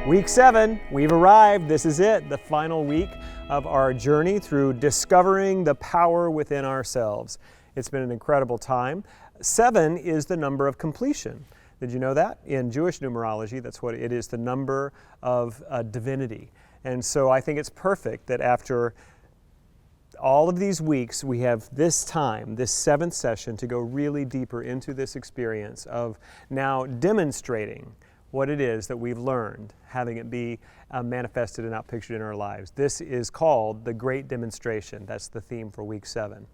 Week 7, we've arrived. This is it, the final week of our journey through discovering the power within ourselves. It's been an incredible time. 7 is the number of completion. Did you know that? In Jewish numerology, that's what it is, the number of divinity. And so I think it's perfect that after all of these weeks, we have this time, this 7th session, to go really deeper into this experience of now demonstrating what it is that we've learned, having it be manifested and outpictured in our lives. This is called the Great Demonstration. That's the theme for week 7.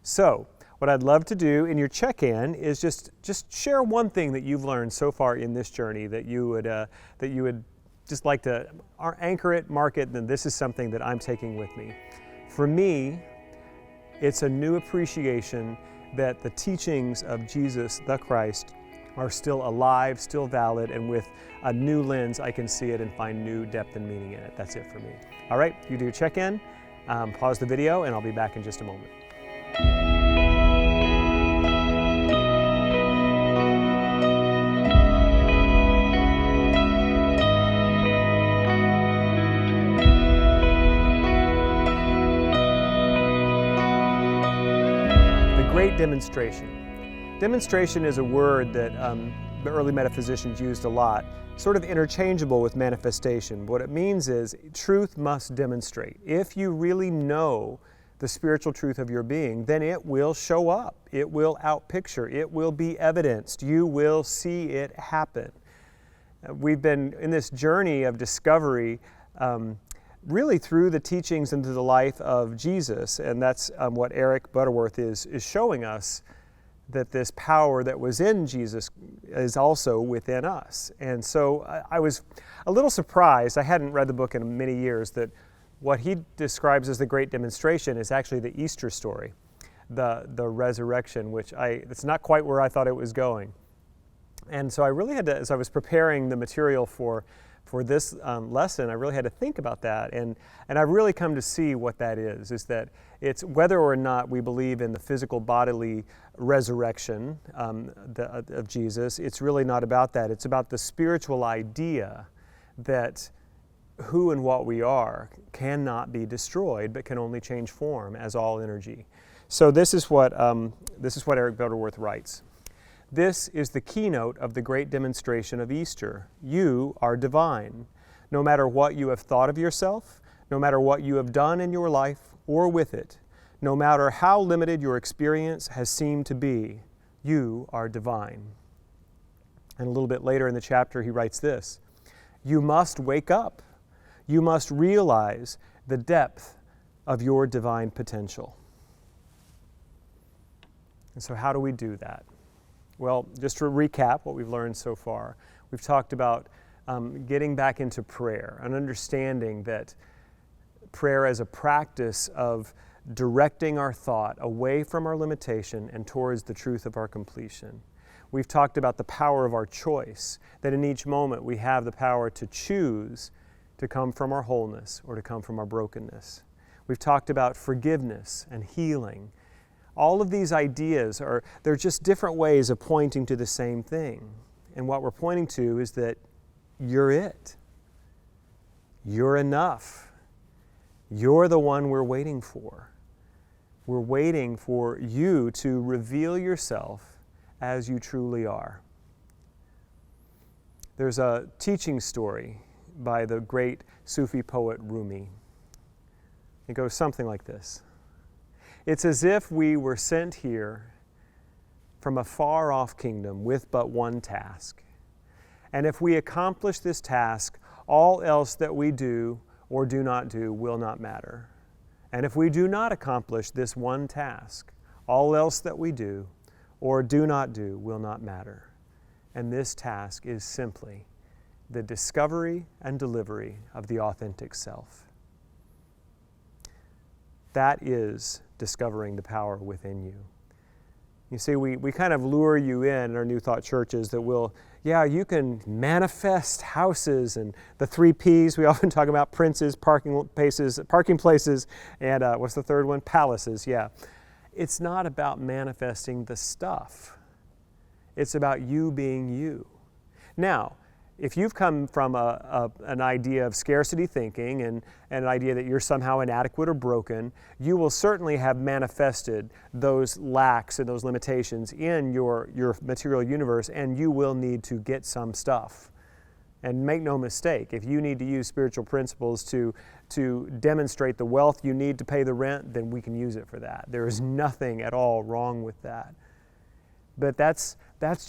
So, what I'd love to do in your check-in is just share one thing that you've learned so far in this journey that you would just like to anchor it, mark it, and this is something that I'm taking with me. For me, it's a new appreciation that the teachings of Jesus the Christ are still alive, still valid, and with a new lens, I can see it and find new depth and meaning in it. That's it for me. All right, you do check-in, pause the video, and I'll be back in just a moment. The Great Demonstration. Demonstration is a word that the early metaphysicians used a lot, sort of interchangeable with manifestation. What it means is truth must demonstrate. If you really know the spiritual truth of your being, then it will show up. It will outpicture. It will be evidenced. You will see it happen. We've been in this journey of discovery really through the teachings and through the life of Jesus, and that's what Eric Butterworth is showing us, that this power that was in Jesus is also within us. And so I was a little surprised, I hadn't read the book in many years, that what he describes as the Great Demonstration is actually the Easter story, the resurrection, which it's not quite where I thought it was going. And so I really had to, as I was preparing the material for this lesson, I really had to think about that, and I've really come to see what that is that it's whether or not we believe in the physical bodily resurrection of Jesus, it's really not about that. It's about the spiritual idea that who and what we are cannot be destroyed, but can only change form as all energy. So this is what Eric Butterworth writes. This is the keynote of the Great Demonstration of Easter. You are divine. No matter what you have thought of yourself, no matter what you have done in your life or with it, no matter how limited your experience has seemed to be, you are divine. And a little bit later in the chapter, he writes this: you must wake up. You must realize the depth of your divine potential. And so how do we do that? Well, just to recap what we've learned so far, we've talked about getting back into prayer and understanding that prayer as a practice of directing our thought away from our limitation and towards the truth of our completion. We've talked about the power of our choice, that in each moment we have the power to choose to come from our wholeness or to come from our brokenness. We've talked about forgiveness and healing. All of these ideas they're just different ways of pointing to the same thing. And what we're pointing to is that you're it. You're enough. You're the one we're waiting for. We're waiting for you to reveal yourself as you truly are. There's a teaching story by the great Sufi poet Rumi. It goes something like this. It's as if we were sent here from a far-off kingdom with but one task. And if we accomplish this task, all else that we do or do not do will not matter. And if we do not accomplish this one task, all else that we do or do not do will not matter. And this task is simply the discovery and delivery of the authentic self. That is discovering the power within you. You see, we kind of lure you in our New Thought churches that you can manifest houses and the 3 Ps. We often talk about princes, parking places, and what's the third one? Palaces, yeah. It's not about manifesting the stuff. It's about you being you. Now, if you've come from an idea of scarcity thinking and an idea that you're somehow inadequate or broken, you will certainly have manifested those lacks and those limitations in your material universe, and you will need to get some stuff. And make no mistake, if you need to use spiritual principles to demonstrate the wealth you need to pay the rent, then we can use it for that. There is nothing at all wrong with that. But that's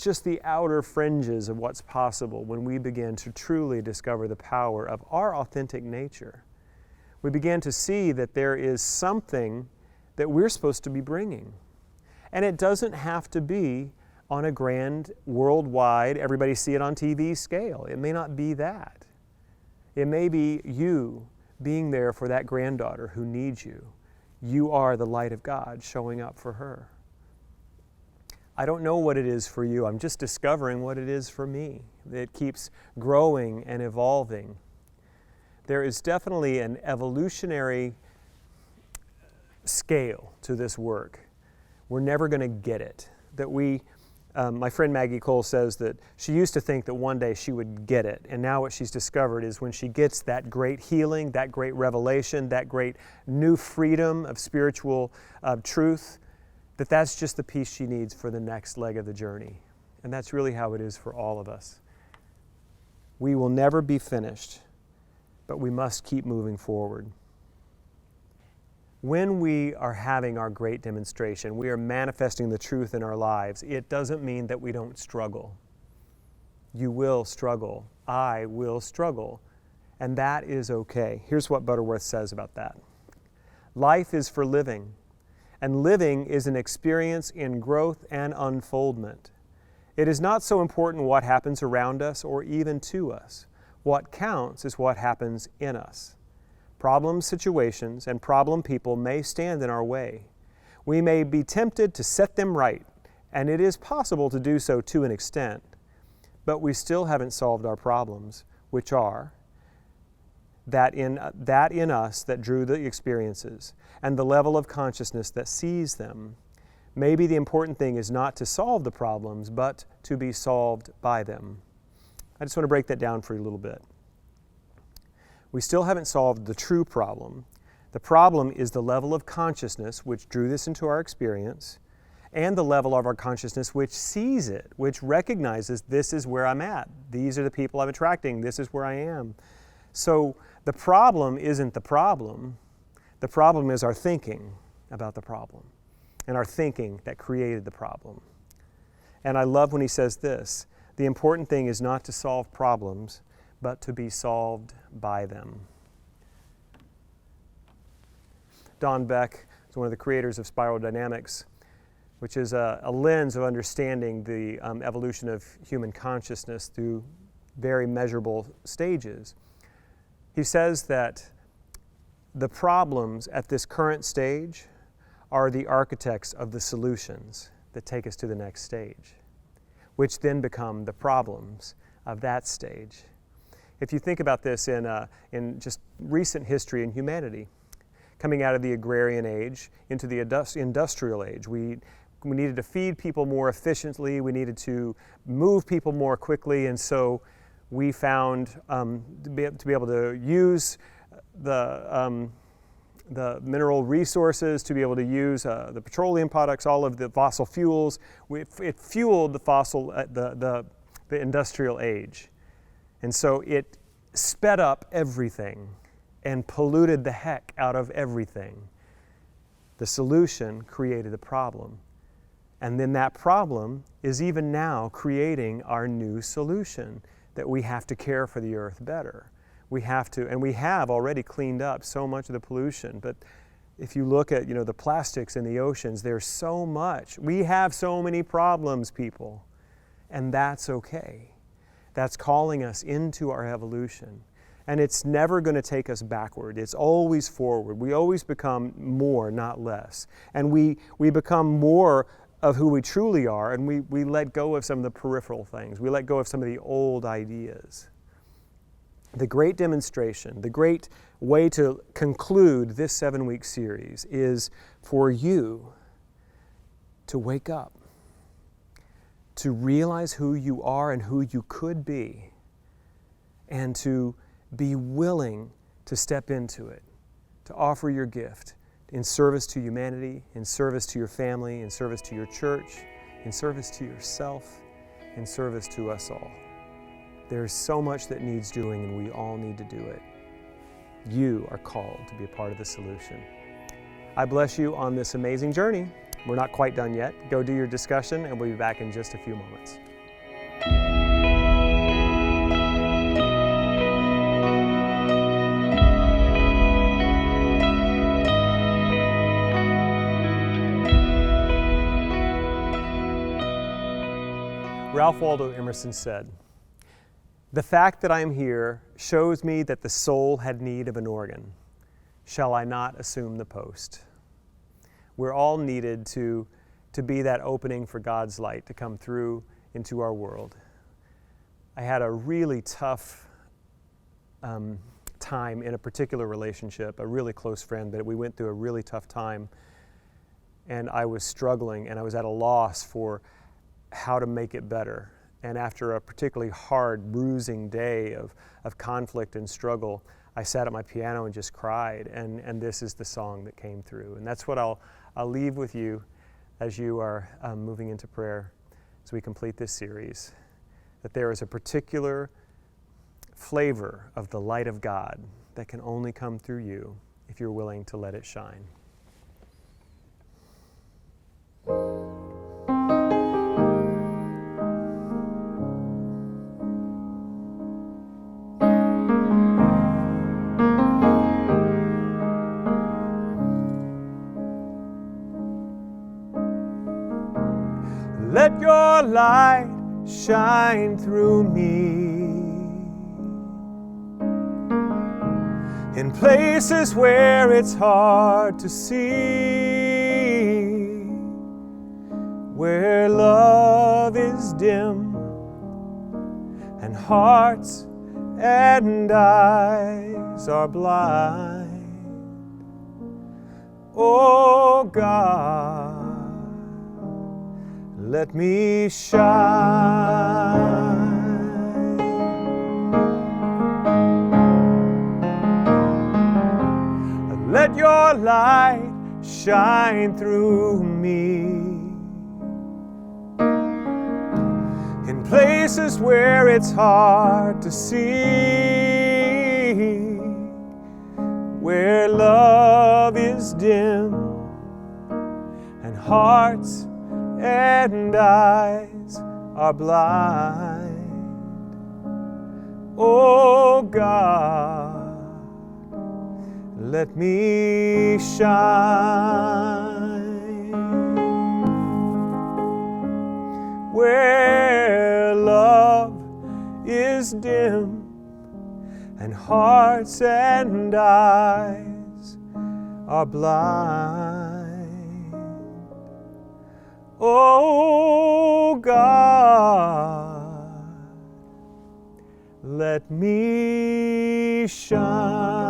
just the outer fringes of what's possible when we begin to truly discover the power of our authentic nature. We begin to see that there is something that we're supposed to be bringing. And it doesn't have to be on a grand, worldwide, everybody see it on TV scale. It may not be that. It may be you being there for that granddaughter who needs you. You are the light of God showing up for her. I don't know what it is for you. I'm just discovering what it is for me. It keeps growing and evolving. There is definitely an evolutionary scale to this work. We're never going to get it. My friend Maggie Cole says that she used to think that one day she would get it, and now what she's discovered is when she gets that great healing, that great revelation, that great new freedom of spiritual truth, that's just the piece she needs for the next leg of the journey. And that's really how it is for all of us. We will never be finished, but we must keep moving forward. When we are having our great demonstration, we are manifesting the truth in our lives. It doesn't mean that we don't struggle. You will struggle. I will struggle. And that is okay. Here's what Butterworth says about that. Life is for living. And living is an experience in growth and unfoldment. It is not so important what happens around us or even to us. What counts is what happens in us. Problem situations and problem people may stand in our way. We may be tempted to set them right, and it is possible to do so to an extent, but we still haven't solved our problems, which are that in us that drew the experiences and the level of consciousness that sees them. Maybe the important thing is not to solve the problems, but to be solved by them. I just want to break that down for you a little bit. We still haven't solved the true problem. The problem is the level of consciousness which drew this into our experience, and the level of our consciousness which sees it, which recognizes this is where I'm at. These are the people I'm attracting. This is where I am. So the problem isn't the problem. The problem is our thinking about the problem, and our thinking that created the problem. And I love when he says this, the important thing is not to solve problems, but to be solved by them. Don Beck is one of the creators of Spiral Dynamics, which is a lens of understanding the evolution of human consciousness through very measurable stages. He says that the problems at this current stage are the architects of the solutions that take us to the next stage, which then become the problems of that stage. If you think about this in just recent history in humanity, coming out of the agrarian age into the industrial age, we needed to feed people more efficiently, we needed to move people more quickly, and so we found to be able to use the mineral resources, to be able to use the petroleum products, all of the fossil fuels. It fueled the industrial age. And so it sped up everything and polluted the heck out of everything. The solution created the problem. And then that problem is even now creating our new solution, that we have to care for the earth better. We have to, and we have already cleaned up so much of the pollution, but if you look at, the plastics in the oceans, there's so much. We have so many problems, people, and that's okay. That's calling us into our evolution. And it's never going to take us backward. It's always forward. We always become more, not less. And we become more of who we truly are, and we let go of some of the peripheral things. We let go of some of the old ideas. The great demonstration, the great way to conclude this 7-week series is for you to wake up, to realize who you are and who you could be, and to be willing to step into it, to offer your gift in service to humanity, in service to your family, in service to your church, in service to yourself, in service to us all. There's so much that needs doing, and we all need to do it. You are called to be a part of the solution. I bless you on this amazing journey. We're not quite done yet. Go do your discussion, and we'll be back in just a few moments. Ralph Waldo Emerson said, "The fact that I am here shows me that the soul had need of an organ. Shall I not assume the post?" We're all needed to be that opening for God's light to come through into our world. I had a really tough time in a particular relationship, a really close friend, but we went through a really tough time, and I was struggling, and I was at a loss for how to make it better. And after a particularly hard, bruising day of conflict and struggle, I sat at my piano and just cried, and this is the song that came through. And that's what I'll leave with you as you are moving into prayer as we complete this series, that there is a particular flavor of the light of God that can only come through you if you're willing to let it shine. Let your light shine through me in places where it's hard to see, where love is dim and hearts and eyes are blind. Oh God, let me shine. Let your light shine through me in places where it's hard to see, where love is dim and hearts and eyes are blind. Oh God, let me shine. Where love is dim and hearts and eyes are blind. Oh God, let me shine.